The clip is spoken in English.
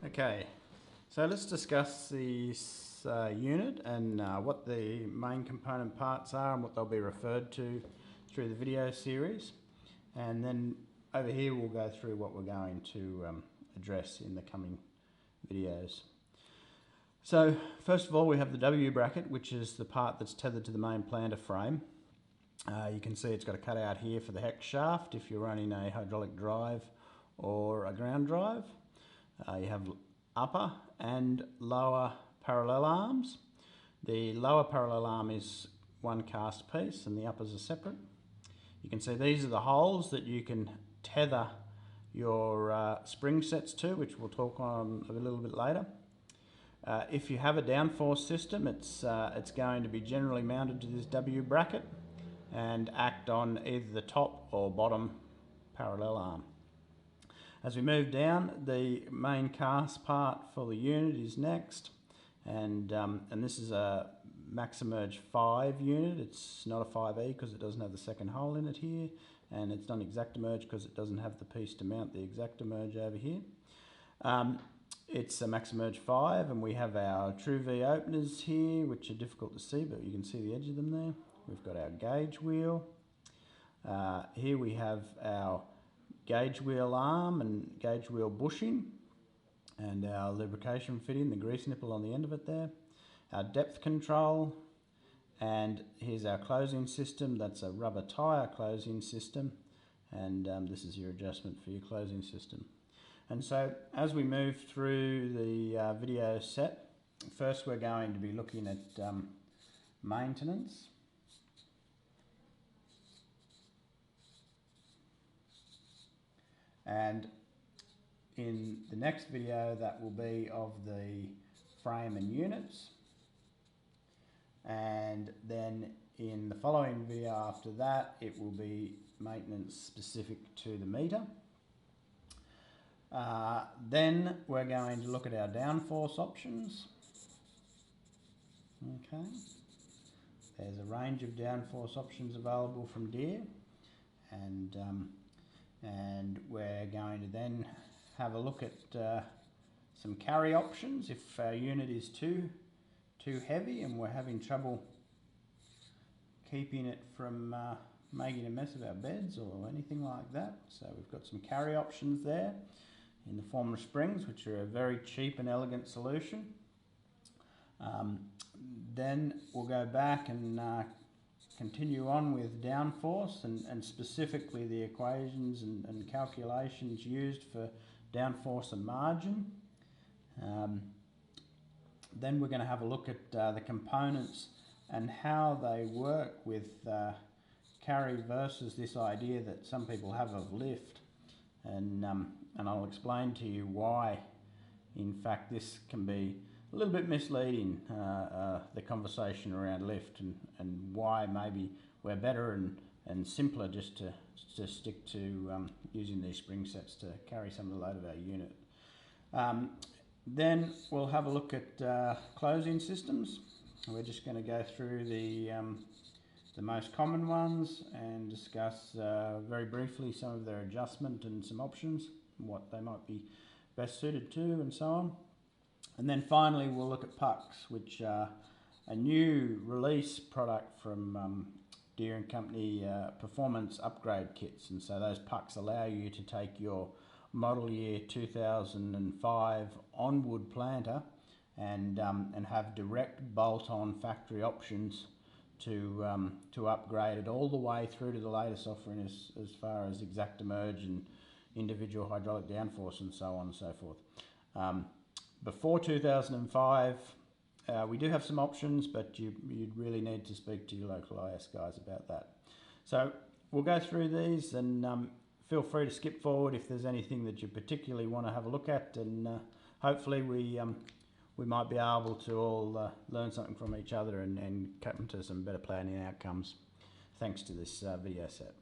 Okay, so let's discuss this unit and what the main component parts are and what they'll be referred to through the video series. And then over here we'll go through what we're going to address in the coming videos. So first of all we have the W bracket, which is the part that's tethered to the main planter frame. You can see it's got a cutout here for the hex shaft if you're running a hydraulic drive or a ground drive. You have upper and lower parallel arms. The lower parallel arm is one cast piece and the uppers are separate. You can see these are the holes that you can tether your spring sets to, which we'll talk on a little bit later. If you have a downforce system, it's going to be generally mounted to this W bracket and act on either the top or bottom parallel arm. As we move down, the main cast part for the unit is next, and this is a Maxemerge 5 unit. It's not a 5E because it doesn't have the second hole in it here, and it's not Exactamerge because it doesn't have the piece to mount the Exactamerge over here. It's a Maxemerge 5, and we have our True V openers here, which are difficult to see, but you can see the edge of them there. We've got our gauge wheel. Here we have our gauge wheel arm and gauge wheel bushing, and our lubrication fitting, the grease nipple on the end of it there, our depth control, and here's our closing system. That's a rubber tyre closing system, and this is your adjustment for your closing system. And so as we move through the video set, first we're going to be looking at maintenance. And in the next video that will be of the frame and units, and then in the following video after that it will be maintenance specific to the meter. Then we're going to look at our downforce options. Okay, there's a range of downforce options available from Deere, and we're going to then have a look at some carry options if our unit is too heavy and we're having trouble keeping it from making a mess of our beds or anything like that. So we've got some carry options there in the form of springs, which are a very cheap and elegant solution. Then we'll go back and continue on with downforce and specifically the equations and calculations used for downforce and margin. Then we're going to have a look at the components and how they work with carry versus this idea that some people have of lift, and I'll explain to you why in fact this can be a little bit misleading, the conversation around lift, and why maybe we're better and simpler just to stick to using these spring sets to carry some of the load of our unit. Then we'll have a look at closing systems. We're just going to go through the most common ones and discuss very briefly some of their adjustment and some options, what they might be best suited to, and so on. And then finally we'll look at pucks, which are a new release product from Deere & Company performance upgrade kits. And so those pucks allow you to take your model year 2005 onward planter and have direct bolt-on factory options to upgrade it all the way through to the latest offering as far as Exactamerge and individual hydraulic downforce and so on and so forth. Before 2005, we do have some options, but you'd really need to speak to your local IS guys about that. So we'll go through these, and feel free to skip forward if there's anything that you particularly want to have a look at, and hopefully we might be able to all learn something from each other and come to some better planning outcomes thanks to this video set.